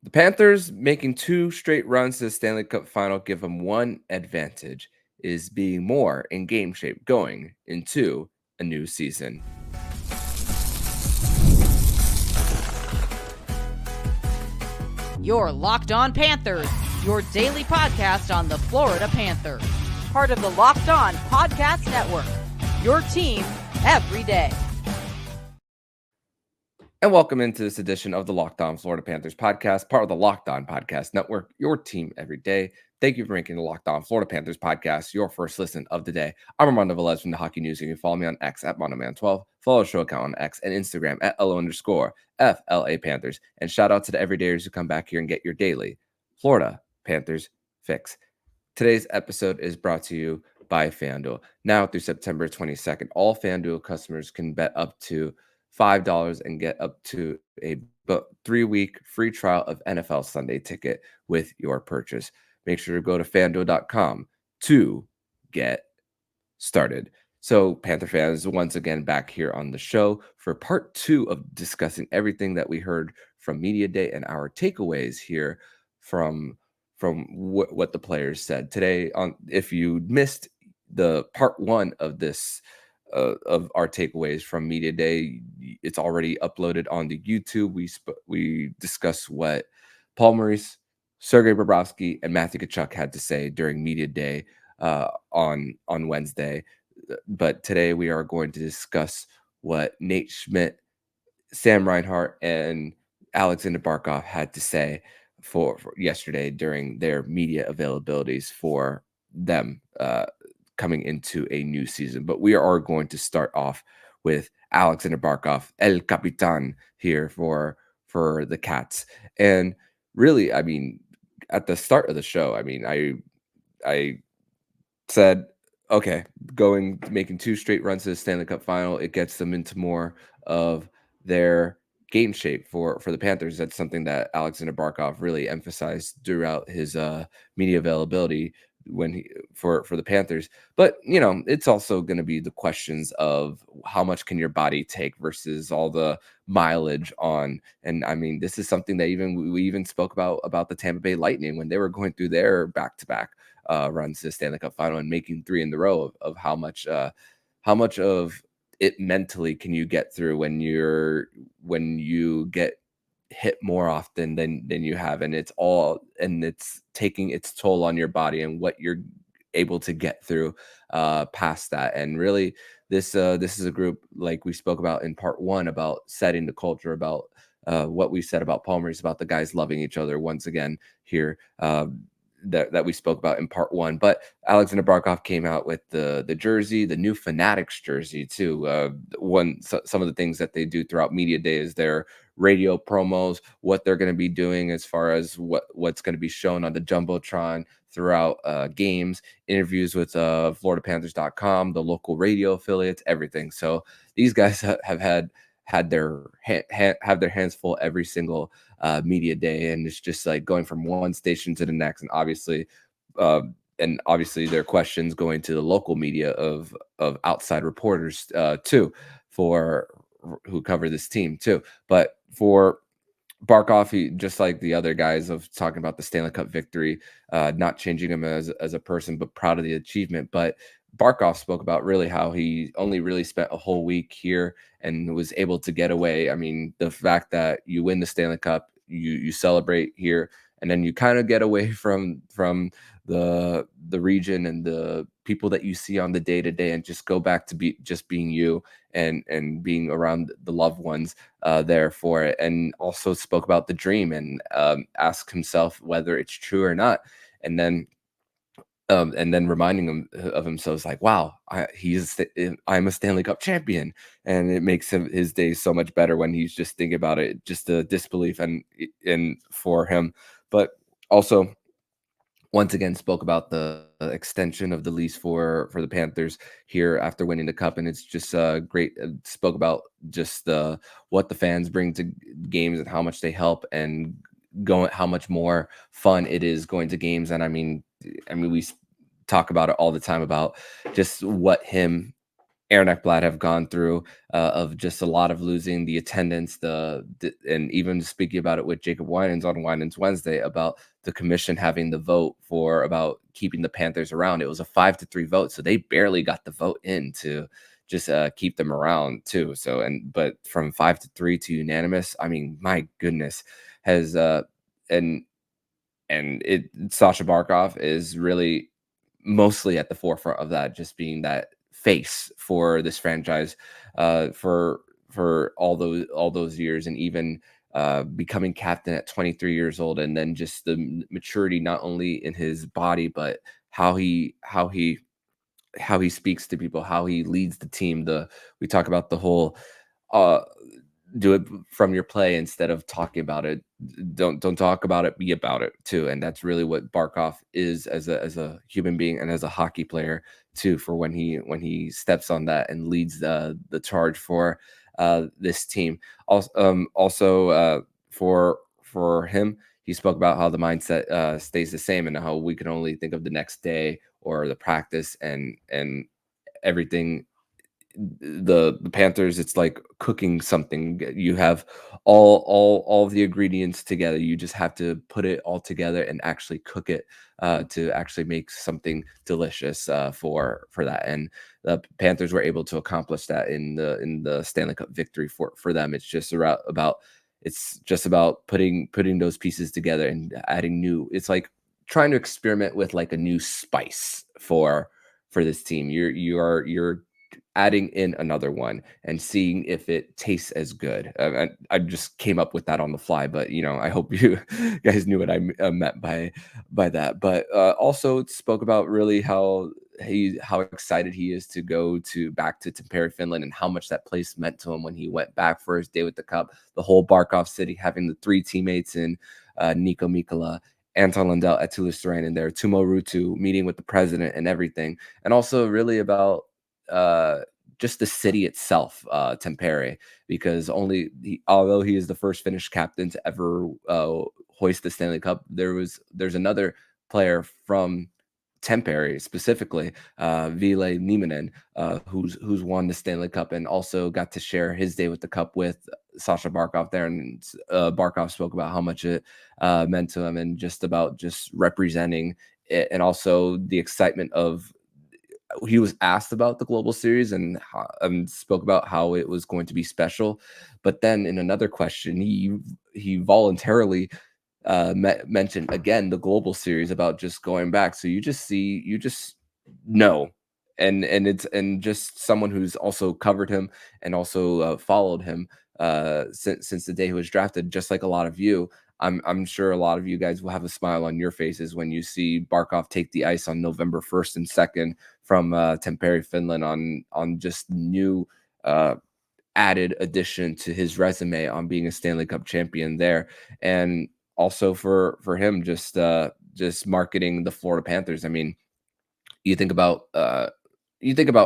The Panthers making two straight runs to the Stanley Cup final give them one advantage is being more in game shape going into a new season. You're Locked On Panthers, your daily podcast on the Florida Panthers. Part of the Locked On Podcast Network, your team every day. And welcome into this edition of the Locked On Florida Panthers podcast, part of the Locked On Podcast Network, your team every day. Thank you for making the Locked On Florida Panthers podcast your first listen of the day. I'm Armando Velez from the Hockey News. You can follow me on X at MondoMan12, follow the show account on X and Instagram at @LO_FLA Panthers. And shout out to the everydayers who come back here and get your daily Florida Panthers fix. Today's episode is brought to you by FanDuel. Now through September 22nd, all FanDuel customers can bet up to $5 and get up to a 3-week free trial of NFL Sunday Ticket with your purchase. Make sure to go to FanDuel.com to get started. So, Panther fans, once again back here on the show for part 2 of discussing everything that we heard from Media Day and our takeaways here from what the players said today. If you missed the part 1 of this of our takeaways from Media Day, it's already uploaded on the YouTube. We discussed what Paul Maurice, Sergei Bobrovsky, and Matthew Tkachuk had to say during Media Day on Wednesday. But today we are going to discuss what Nate Schmidt, Sam Reinhart, and Aleksander Barkov had to say for yesterday during their media availabilities for them coming into a new season. But we are going to start off with Aleksander Barkov, El Capitan, here for the Cats. And really, I mean, at the start of the show, I mean, I said, okay, making two straight runs to the Stanley Cup final, it gets them into more of their game shape for the Panthers. That's something that Aleksander Barkov really emphasized throughout his media availability for the Panthers. But it's also going to be the questions of how much can your body take versus all the mileage on. And I mean, this is something that we even spoke about the Tampa Bay Lightning when they were going through their back-to-back runs to the Stanley Cup final and making 3 in the row of how much of it mentally can you get through when you get hit more often than you have, and it's taking its toll on your body and what you're able to get through past that. And really, this is a group, like we spoke about in part 1, about setting the culture, about what we said about Paul Maurice, about the guys loving each other once again here. That we spoke about in part 1. But Aleksander Barkov came out with the jersey, the new Fanatics jersey too. Some of the things that they do throughout Media Day is their radio promos, what they're going to be doing as far as what's going to be shown on the Jumbotron throughout games, interviews with FloridaPanthers.com, the local radio affiliates, everything. So these guys have had their hands full every single Media Day, and it's just like going from one station to the next, and obviously their questions going to the local media of outside reporters too, for who cover this team too. But for Barkov, he, just like the other guys, of talking about the Stanley Cup victory, not changing him as a person, but proud of the achievement. But Barkov spoke about really how he only really spent a whole week here and was able to get away. I mean, the fact that you win the Stanley Cup, you celebrate here, and then you kind of get away from the region and the people that you see on the day-to-day, and just go back to being you and being around the loved ones there for it. And also spoke about the dream and asked himself whether it's true or not. And then reminding him of himself, like, wow, I'm a Stanley Cup champion. And it makes his days so much better when he's just thinking about it, just the disbelief and for him. But also, once again, spoke about the extension of the lease for the Panthers here after winning the Cup. And it's just great. Spoke about just what the fans bring to games and how much they help, and how much more fun it is going to games. And I mean, we talk about it all the time about just what him Aaron Ekblad have gone through, of just a lot of losing the attendance, and even speaking about it with Jacob Winans on Winans Wednesday about the commission having the vote for about keeping the Panthers around. It was a 5-3 vote, so they barely got the vote in to just keep them around too. So but from 5-3 to unanimous, I mean, my goodness, has and Sasha Barkov is really mostly at the forefront of that, just being that face for this franchise, for all those years, and even becoming captain at 23 years old, and then just the maturity not only in his body but how he speaks to people, how he leads the team. We talk about the whole uh do it from your play instead of talking about it. Don't talk about it, be about it too. And that's really what Barkov is as a human being and as a hockey player too, for when he steps on that and leads the charge for this team. Also, for him, he spoke about how the mindset stays the same, and how we can only think of the next day or the practice and everything. The Panthers, it's like cooking something. You have all of the ingredients together. You just have to put it all together and actually cook it to actually make something delicious for that. And the Panthers were able to accomplish that in the Stanley Cup victory for them. It's just about putting those pieces together and adding new. It's like trying to experiment with like a new spice for this team. You're adding in another one and seeing if it tastes as good. I just came up with that on the fly, but I hope you guys knew what I meant by that. But also spoke about really how excited he is to go back to Tampere, Finland, and how much that place meant to him when he went back for his day with the cup. The whole Barkov city, having the three teammates in Nico Mikkola, Anton Lundell, Eetu Luostarinen there, Tumo Ruutu, meeting with the president and everything, and also really about uh, just the city itself, Tampere, because although he is the first Finnish captain to ever hoist the Stanley Cup, there's another player from Tampere specifically, Ville Nieminen, who's won the Stanley Cup and also got to share his day with the cup with Sasha Barkov there. And Barkov spoke about how much it meant to him, and just representing it, and also the excitement of. He was asked about the global series and spoke about how it was going to be special, but then in another question, he voluntarily mentioned again the global series about just going back. So you just know, and just someone who's also covered him and also followed him since the day he was drafted, just like a lot of you. I'm sure a lot of you guys will have a smile on your faces when you see Barkov take the ice on November 1st and 2nd from Tampere, Finland, on just new added addition to his resume on being a Stanley Cup champion there. And also for him, just marketing the Florida Panthers. I mean, you think about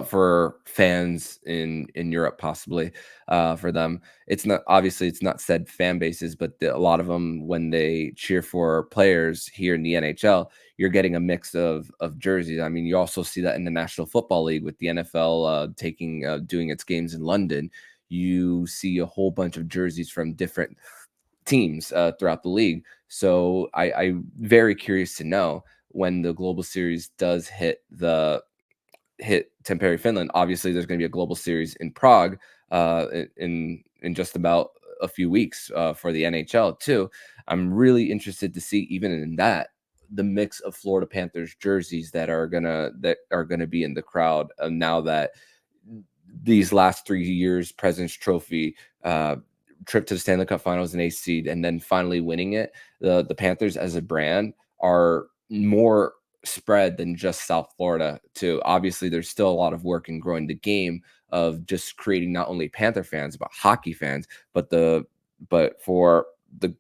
for fans in Europe, possibly for them, it's not said fan bases, but a lot of them, when they cheer for players here in the NHL, you're getting a mix of jerseys. I mean, you also see that in the National Football League with the NFL doing its games in London. You see a whole bunch of jerseys from different teams throughout the league. So I'm very curious to know when the global series does hit Tampere, Finland. Obviously, there's going to be a global series in Prague in just about a few weeks for the NHL too. I'm really interested to see, even in that, the mix of Florida Panthers jerseys that are gonna be in the crowd now that these last 3 years, President's Trophy, trip to the Stanley Cup Finals and 8th seed, and then finally winning it. The Panthers as a brand are more spread than just South Florida too. Obviously, there's still a lot of work in growing the game of just creating not only Panther fans but hockey fans, but for the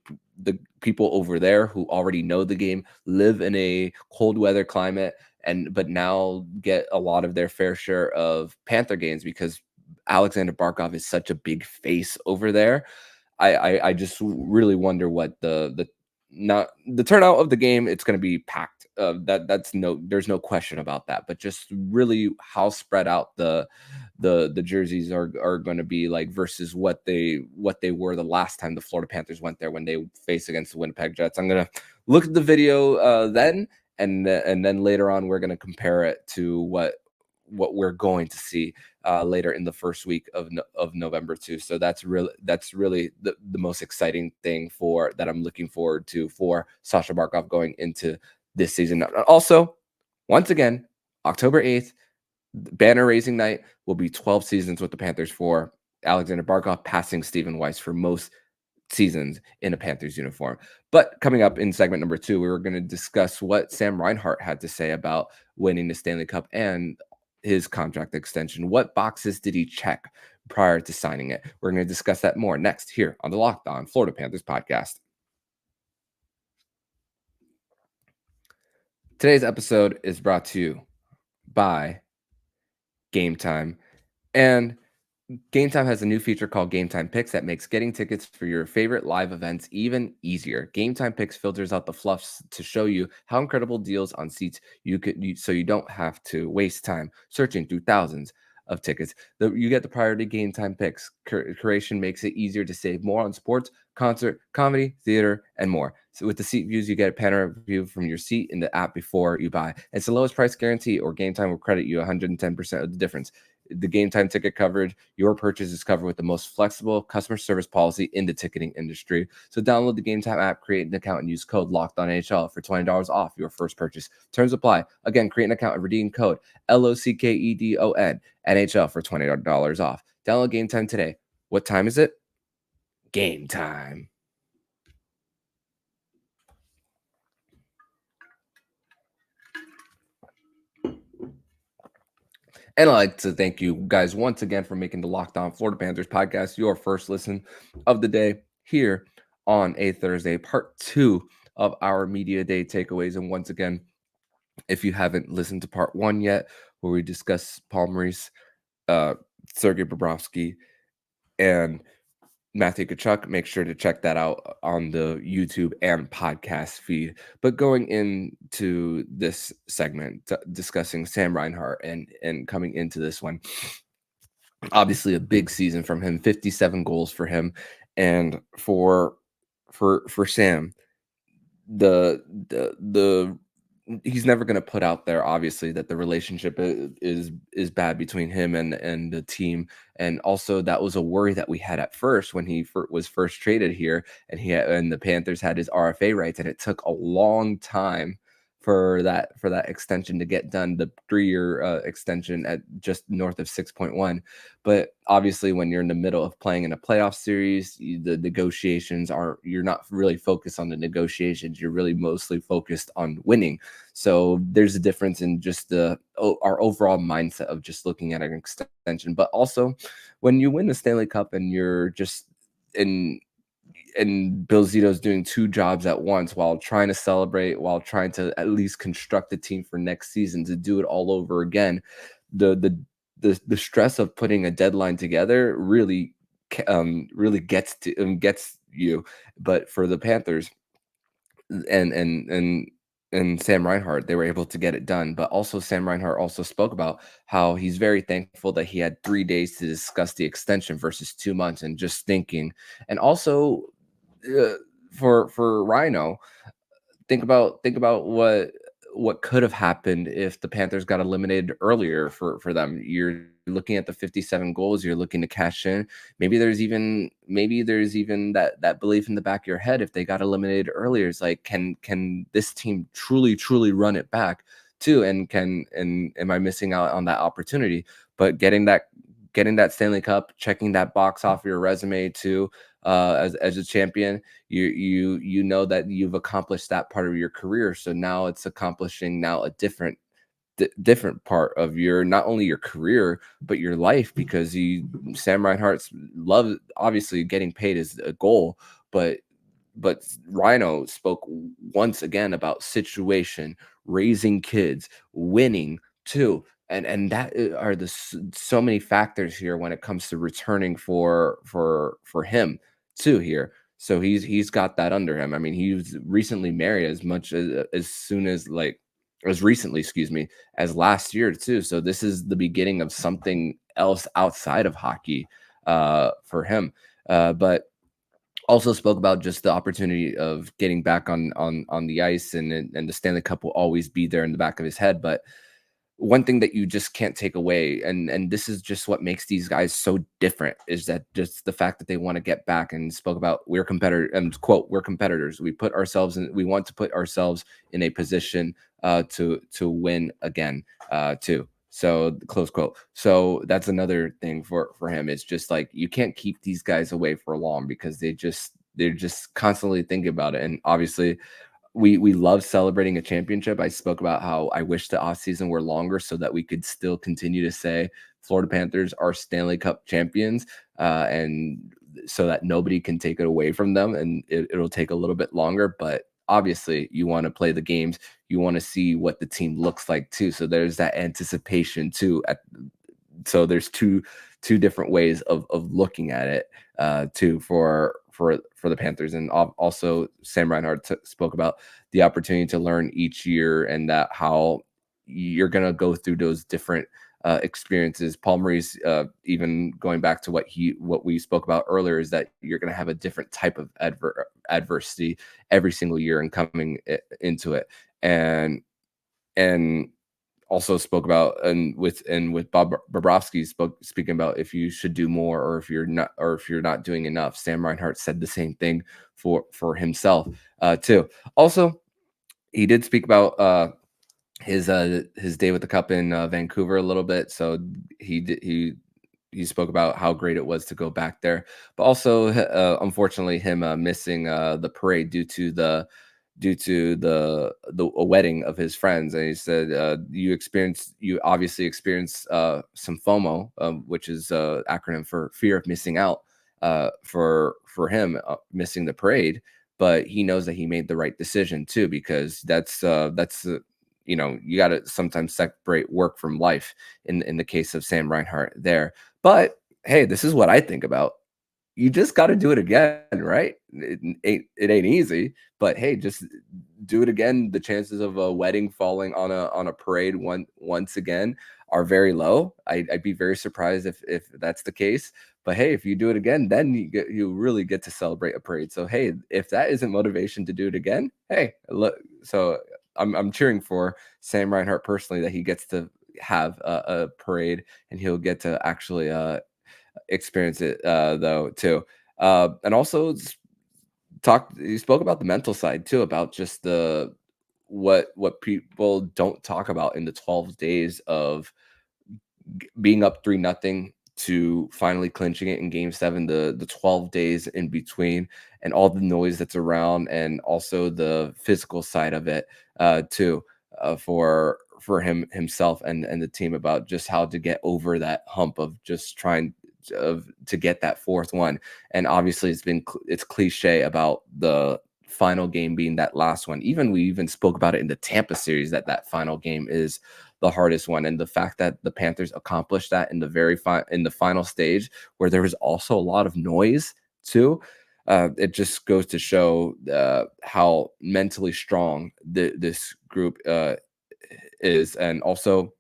people over there who already know the game, live in a cold weather climate, but now get a lot of their fair share of Panther games because Aleksander Barkov is such a big face over there. I just really wonder what the not the turnout of the game. It's going to be packed there's no question about that. But just really how spread out the jerseys are going to be like versus what they were the last time the Florida Panthers went there when they faced against the Winnipeg Jets. I'm gonna look at the video then, and then later on we're gonna compare it to what we're going to see later in the first week of November too. So that's really the most exciting thing for that I'm looking forward to for Sasha Barkov going into this season. Also, once again, October 8th, banner raising night will be 12 seasons with the Panthers for Aleksander Barkov, passing Stephen Weiss for most seasons in a Panthers uniform. But coming up in segment number 2, we were going to discuss what Sam Reinhart had to say about winning the Stanley Cup and his contract extension. What boxes did he check prior to signing it? We're going to discuss that more next here on the Locked On Florida Panthers podcast. Today's episode is brought to you by Gametime. And Gametime has a new feature called Gametime Picks that makes getting tickets for your favorite live events even easier. Gametime Picks filters out the fluffs to show you how incredible deals on seats so you don't have to waste time searching through thousands of tickets. You get the priority Gametime Picks. Curation makes it easier to save more on sports, concert, comedy, theater, and more. So with the seat views, you get a panoramic view from your seat in the app before you buy. It's the lowest price guarantee, or Gametime will credit you 110% of the difference. The Gametime ticket coverage, your purchase is covered with the most flexible customer service policy in the ticketing industry. So download the Gametime app, create an account, and use code LOCKEDONNHL for $20 off your first purchase. Terms apply. Again, create an account and redeem code LOCKEDON NHL for $20 off. Download Gametime today. What time is it? Game time. And I'd like to thank you guys once again for making the Locked On Florida Panthers podcast your first listen of the day here on a Thursday, part 2 of our Media Day takeaways. And once again, if you haven't listened to part 1 yet, where we discuss Paul Maurice, Sergei Bobrovsky, and Matthew Tkachuk, make sure to check that out on the YouTube and podcast feed. But going into this segment, discussing Sam Reinhart and coming into this one, obviously a big season from him, 57 goals for him, and for Sam, the he's never going to put out there obviously that the relationship is bad between him and the team. And also that was a worry that we had at first when he was first traded here, and the Panthers had his RFA rights, and it took a long time for that extension to get done, the 3-year extension at just north of 6.1. But obviously when you're in the middle of playing in a playoff series, the negotiations you're not really focused on the negotiations, you're really mostly focused on winning. So there's a difference in just our overall mindset of just looking at an extension. But also when you win the Stanley Cup and you're just and Bill Zito's doing 2 jobs at once while trying to celebrate, while trying to at least construct the team for next season to do it all over again. The stress of putting a deadline together really gets you. But for the Panthers and Sam Reinhart, they were able to get it done. But also Sam Reinhart also spoke about how he's very thankful that he had 3 days to discuss the extension versus 2 months, and just thinking. And also for Rhino, think about what could have happened if the Panthers got eliminated earlier for them. You're looking at the 57 goals, you're looking to cash in. Maybe there's even that belief in the back of your head, if they got eliminated earlier, it's like, can this team truly run it back too? And am I missing out on that opportunity? But getting that Stanley Cup, checking that box off your resume too, as a champion, you know that you've accomplished that part of your career. So now it's accomplishing a different part of not only your career but your life, because Sam Reinhart's love, obviously getting paid is a goal, but Rhino spoke once again about situation, raising kids, winning too. And that are so many factors here when it comes to returning for him too here. So he's got that under him. I mean, he was recently married as soon as as recently, excuse me, as last year too. So this is the beginning of something else outside of hockey for him. But also spoke about just the opportunity of getting back on the ice, and the Stanley Cup will always be there in the back of his head. But one thing that you just can't take away, and this is just what makes these guys so different, is that just the fact that they want to get back, and spoke about we're competitor and quote, we're competitors. We want to put ourselves in a position to win again too. So close quote. So that's another thing for him. It's just like you can't keep these guys away for long because they're just constantly thinking about it. And obviously we love celebrating a championship. I spoke about how I wish the offseason were longer so that we could still continue to say Florida Panthers are Stanley Cup champions, and so that nobody can take it away from them. And it'll take a little bit longer, but obviously you want to play the games. You want to see what the team looks like too. So there's that anticipation too. So there's two different ways of looking at it too for the Panthers. And also Sam Reinhart spoke about the opportunity to learn each year, and that how you're going to go through those different experiences. Paul Maurice, even going back to what we spoke about earlier, is that you're going to have a different type of adversity every single year and coming into it. And also spoke about, and with Bob Bobrovsky speaking about if you should do more, or if you're not doing enough. Sam Reinhart said the same thing for himself too. Also, he did speak about his day with the cup in Vancouver a little bit. So he spoke about how great it was to go back there, but also unfortunately him missing the parade due to the a wedding of his friends. And he said you obviously experienced some FOMO, which is acronym for fear of missing out, for him missing the parade. But he knows that he made the right decision too, because that's you got to sometimes separate work from life in the case of Sam Reinhart there. But hey, this is what I think about. You just got to do it again, right? It ain't easy, but hey, just do it again. The chances of a wedding falling on a parade once again are very low. I'd be very surprised if that's the case. But hey, if you do it again, then you really get to celebrate a parade. So hey, if that isn't motivation to do it again, hey, look. So I'm cheering for Sam Reinhart personally, that he gets to have a parade, and he'll get to actually experience it though too. And also you spoke about the mental side too, about just the what people don't talk about in the 12 days of being up 3-0 to finally clinching it in game 7, the 12 days in between, and all the noise that's around, and also the physical side of it too, for himself and the team, about just how to get over that hump of just trying to get that fourth one. And obviously it's cliche about the final game being that last one. We even spoke about it in the Tampa series, that final game is the hardest one. And the fact that the Panthers accomplished that in the final stage, where there was also a lot of noise too, it just goes to show how mentally strong this group is, and also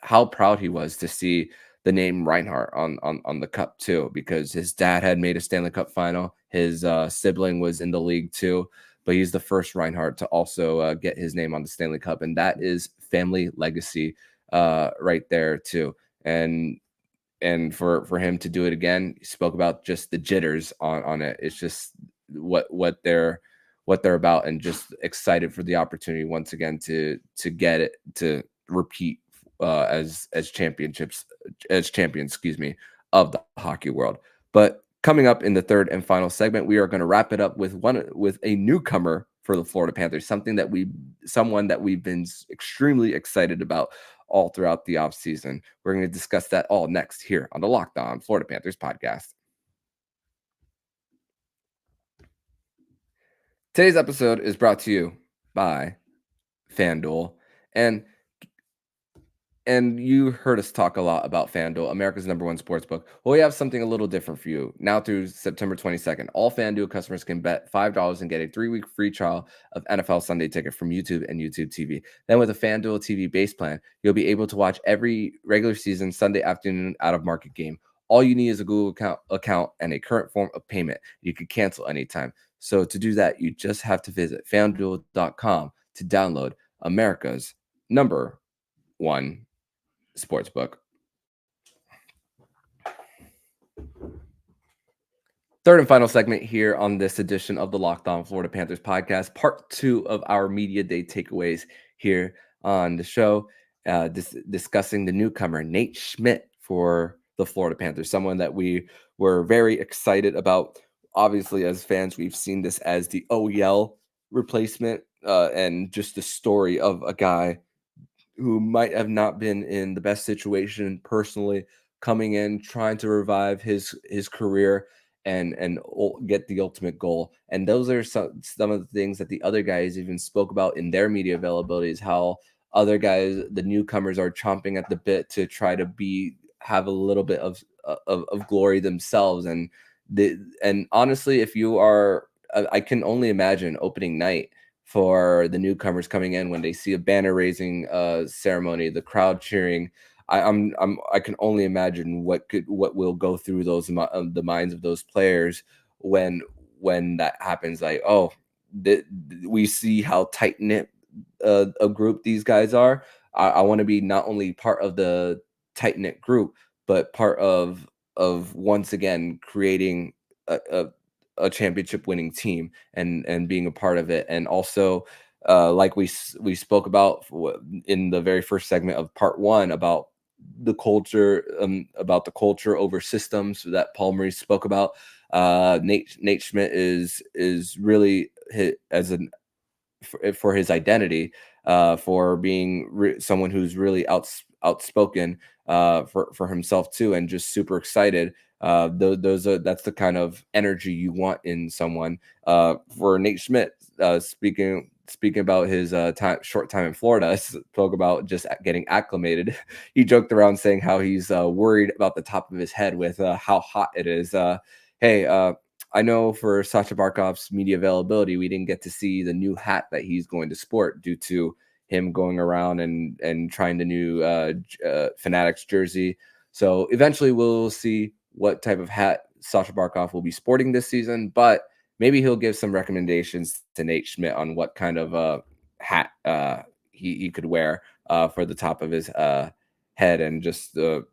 how proud he was to see the name Reinhart on the cup too, because his dad had made a Stanley Cup final. His sibling was in the league too, but he's the first Reinhart to also get his name on the Stanley Cup, and that is family legacy right there too. And for him to do it again, he spoke about just the jitters on it. It's just what they're about, and just excited for the opportunity once again to get it to repeat as champions, excuse me, of the hockey world. But coming up in the third and final segment, we are going to wrap it up with a newcomer for the Florida Panthers, someone that we've been extremely excited about all throughout the offseason. We're going to discuss that all next here on the Locked On Florida Panthers podcast. Today's episode is brought to you by FanDuel. And And you heard us talk a lot about FanDuel, America's #1 sportsbook. Well, we have something a little different for you. Now through September 22nd, all FanDuel customers can bet $5 and get a 3-week free trial of NFL Sunday Ticket from YouTube and YouTube TV. Then with a FanDuel TV base plan, you'll be able to watch every regular season Sunday afternoon out-of-market game. All you need is a Google account and a current form of payment. You can cancel anytime. So to do that, you just have to visit FanDuel.com to download America's #1 sportsbook. Third and final segment here on this edition of the Locked On Florida Panthers podcast, part 2 of our media day takeaways here on the show, discussing the newcomer Nate Schmidt for the Florida Panthers, someone that we were very excited about. Obviously, as fans, we've seen this as the OEL replacement, and just the story of a guy who might have not been in the best situation personally, coming in trying to revive his career and get the ultimate goal. And those are some of the things that the other guys even spoke about in their media availabilities, how other guys, the newcomers, are chomping at the bit to try to have a little bit of glory themselves. And honestly, if you are, I can only imagine opening night for the newcomers coming in when they see a banner raising ceremony, the crowd cheering. I can only imagine what will go through the minds of those players when that happens. Like, oh, we see how tight knit a group these guys are. I want to be not only part of the tight knit group, but part of once again creating a a championship winning team and being a part of it. And also, like we spoke about in the very first segment of part 1 about the culture over systems that Paul Maurice spoke about. Nate Schmidt is really hit as an for his identity, for being someone who's really outspoken, for himself too, and just super excited. That's the kind of energy you want in someone. For Nate Schmidt, speaking about his short time in Florida, spoke about just getting acclimated. He joked around saying how he's worried about the top of his head with how hot it is. Hey, I know for Sacha Barkov's media availability, we didn't get to see the new hat that he's going to sport due to him going around and trying the new Fanatics jersey. So eventually we'll see what type of hat Sacha Barkov will be sporting this season, but maybe he'll give some recommendations to Nate Schmidt on what kind of hat he could wear for the top of his head, and just to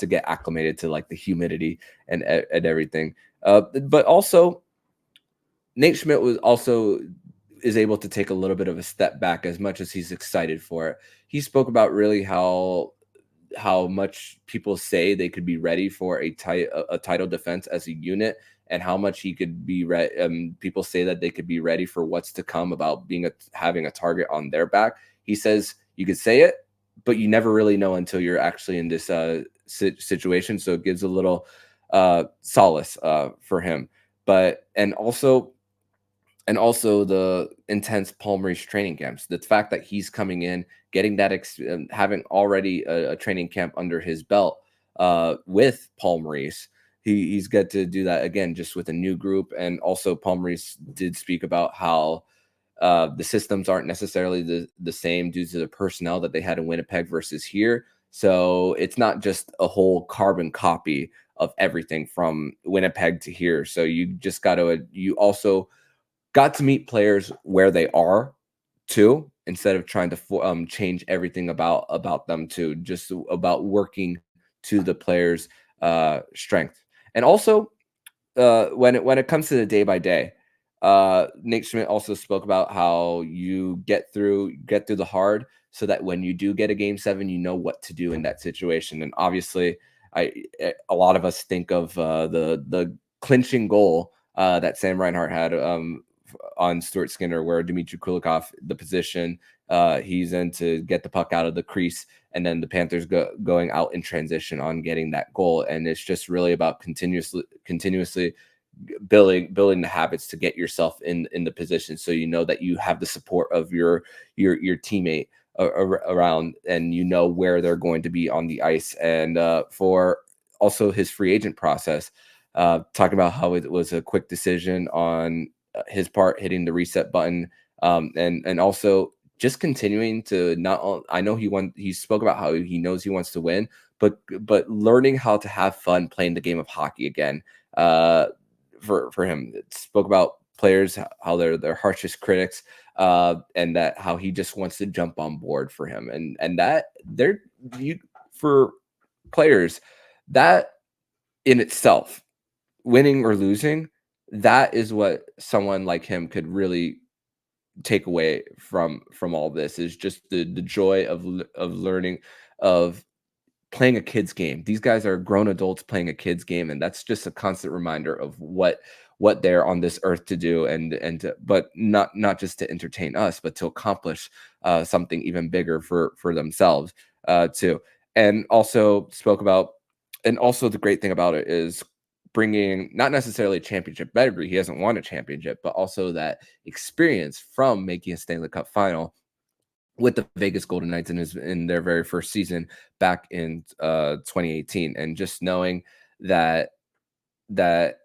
get acclimated to like the humidity and everything. But also, Nate Schmidt is able to take a little bit of a step back as much as he's excited for it. He spoke about really how much people say they could be ready for a title defense as a unit, and how much he could be people say that they could be ready for what's to come about having a target on their back. He says you could say it, but you never really know until you're actually in this situation. So it gives a little solace for him. But and also the intense Paul Maurice training camps. The fact that he's coming in, getting that having already a training camp under his belt with Paul Maurice. He's got to do that again just with a new group. And also Paul Maurice did speak about how the systems aren't necessarily the same due to the personnel that they had in Winnipeg versus here. So it's not just a whole carbon copy of everything from Winnipeg to here. So you also got to meet players where they are too, instead of trying to change everything about them too, just about working to the players' strength. And also, when it comes to the day by day, Nate Schmidt also spoke about how you get through the hard, so that when you do get a game 7, you know what to do in that situation. And obviously, a lot of us think of the clinching goal that Sam Reinhart had on Stuart Skinner, where Dmitry Kulikov, the position he's in to get the puck out of the crease, and then the Panthers going out in transition on getting that goal. And it's just really about continuously building the habits to get yourself in the position, so you know that you have the support of your teammate around, and you know where they're going to be on the ice. And for also his free agent process, talking about how it was a quick decision on his part, hitting the reset button, and also just continuing to I know he spoke about how he knows he wants to win, but learning how to have fun playing the game of hockey again. For him, it spoke about players, how they're their harshest critics, and that how he just wants to jump on board for him, and that they're you for players that in itself, winning or losing, that is what someone like him could really take away from all this, is just the joy of learning, of playing a kid's game. These guys are grown adults playing a kid's game, and that's just a constant reminder of what they're on this earth to do, but not just to entertain us, but to accomplish something even bigger for themselves too. And also spoke about, and also the great thing about it is bringing not necessarily a championship pedigree. He hasn't won a championship, but also that experience from making a Stanley Cup final with the Vegas Golden Knights in their very first season back in 2018, and just knowing that that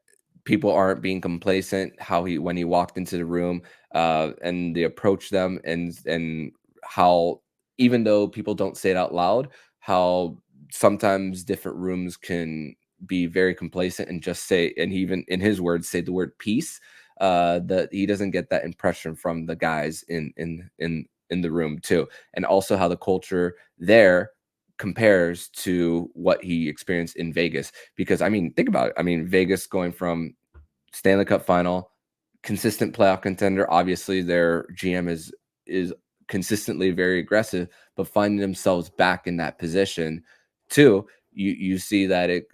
people aren't being complacent, how he when he walked into the room, and they approached them, and how, even though people don't say it out loud, how sometimes different rooms can be very complacent and just say, and he even in his words say the word peace, that he doesn't get that impression from the guys in the room too. And also how the culture there compares to what he experienced in Vegas. Because I mean, think about it. I mean, Vegas going from Stanley Cup final, consistent playoff contender. Obviously, their GM is consistently very aggressive, but finding themselves back in that position too. You see that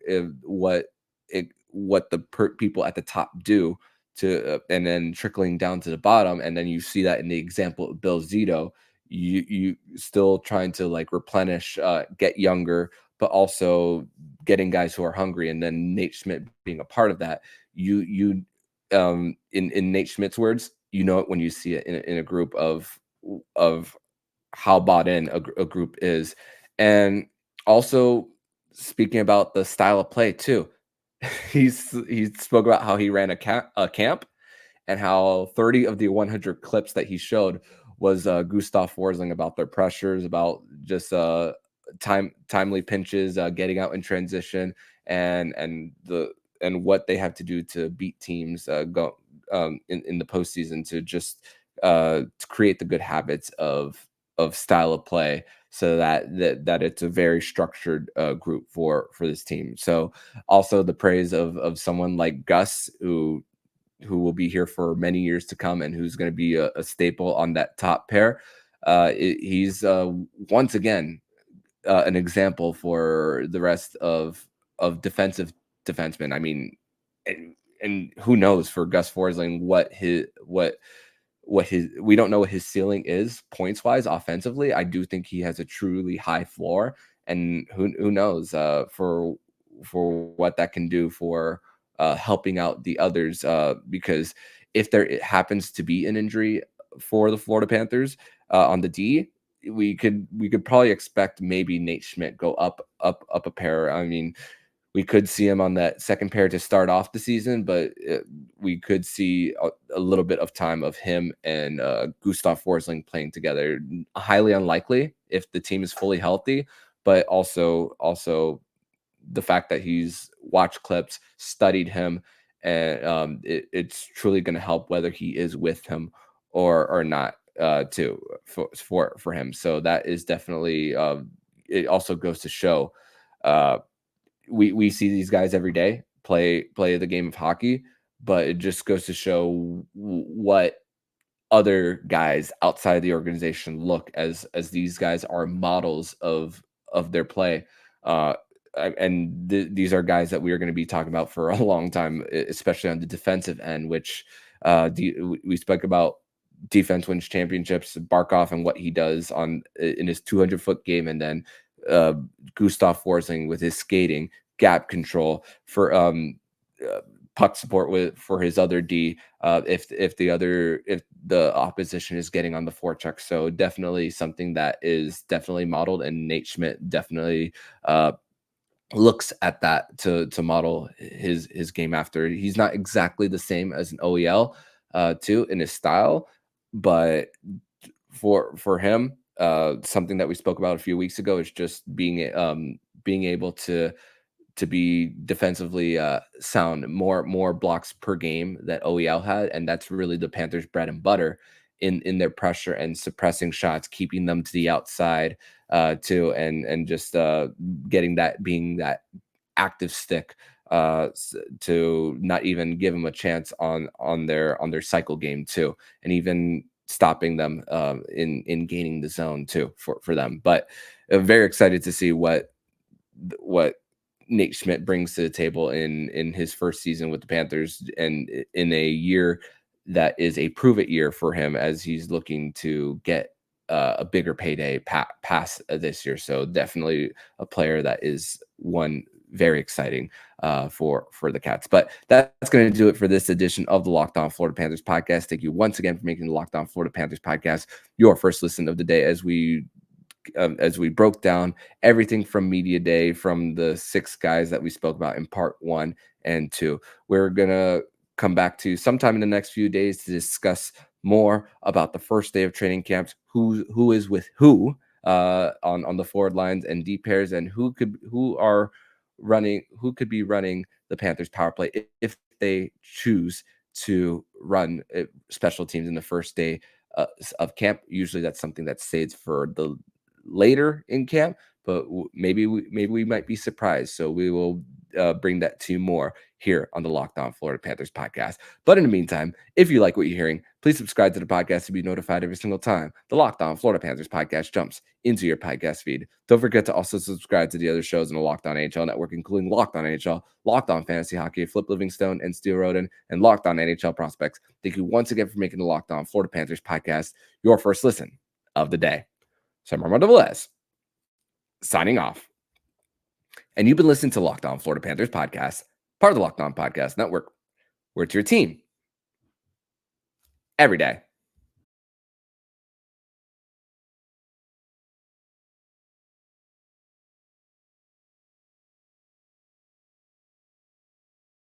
what the people at the top do to, and then trickling down to the bottom, and then you see that in the example of Bill Zito. You still trying to like replenish, get younger, but also getting guys who are hungry, and then Nate Schmidt being a part of that. You in Nate Schmidt's words, you know it when you see it in a group of how bought in a group is. And also speaking about the style of play too, he spoke about how he ran a camp, and how 30 of the 100 clips that he showed was Gustav Forsling, about their pressures, about just timely pinches, getting out in transition, and what they have to do to beat teams in the postseason, to just to create the good habits of style of play, so that it's a very structured group for this team. So also the praise of someone like Gus, who will be here for many years to come, and who's going to be a staple on that top pair. He's once again an example for the rest of defensemen. I mean, and who knows for Gus Forsling what his we don't know what his ceiling is points wise offensively. I do think he has a truly high floor, and who knows for what that can do for helping out the others, because if there happens to be an injury for the Florida Panthers on the D, we could probably expect maybe Nate Schmidt go up a pair. I mean, we could see him on that second pair to start off the season, but we could see a little bit of time of him and Gustav Forsling playing together. Highly unlikely if the team is fully healthy, but also the fact that he's watched clips, studied him, and it's truly going to help whether he is with him or not too for him. So that is definitely it also goes to show we see these guys every day play the game of hockey, but it just goes to show what other guys outside the organization look as these guys are models of their play. These are guys that we are going to be talking about for a long time, especially on the defensive end, which we spoke about. Defense wins championships, Barkov and what he does in his 200-foot game, and then Gustav Forsling with his skating, gap control, for puck support for his other D, if the opposition is getting on the forecheck. So definitely something that is definitely modeled, and Nate Schmidt definitely looks at that to model his game after. He's not exactly the same as an OEL too in his style, but for him, something that we spoke about a few weeks ago is just being able to be defensively sound, more blocks per game that OEL had, and that's really the Panthers' bread and butter in their pressure and suppressing shots, keeping them to the outside too, and just being that active stick to not even give them a chance on their cycle game too, and even stopping them in gaining the zone too for them. But very excited to see what Nate Schmidt brings to the table in his first season with the Panthers, and in a year that is a prove it year for him, as he's looking to get a bigger payday pass this year. So definitely a player that is one very exciting for the Cats. But that's going to do it for this edition of the Locked On Florida Panthers podcast. Thank you once again for making the Locked On Florida Panthers podcast your first listen of the day, as we broke down everything from media day, from the 6 guys that we spoke about in part 1 and 2. We're gonna come back to sometime in the next few days to discuss more about the first day of training camps, who is with who on the forward lines and deep pairs, and who could be running the Panthers power play if they choose to run special teams in the first day of camp. Usually that's something that stays for the later in camp, but maybe we might be surprised. So we will bring that to you more here on the Locked On Florida Panthers podcast. But in the meantime, if you like what you're hearing, please subscribe to the podcast to be notified every single time the Locked On Florida Panthers podcast jumps into your podcast feed. Don't forget to also subscribe to the other shows in the Locked On NHL network, including Locked On NHL, Locked On Fantasy Hockey, Flip Livingstone and Steel Roden, and Locked On NHL Prospects. Thank you once again for making the Locked On Florida Panthers podcast your first listen of the day. So I'm Armando Velez, signing off. And you've been listening to Locked On Florida Panthers podcast, part of the Locked On Podcast Network, where it's your team every day.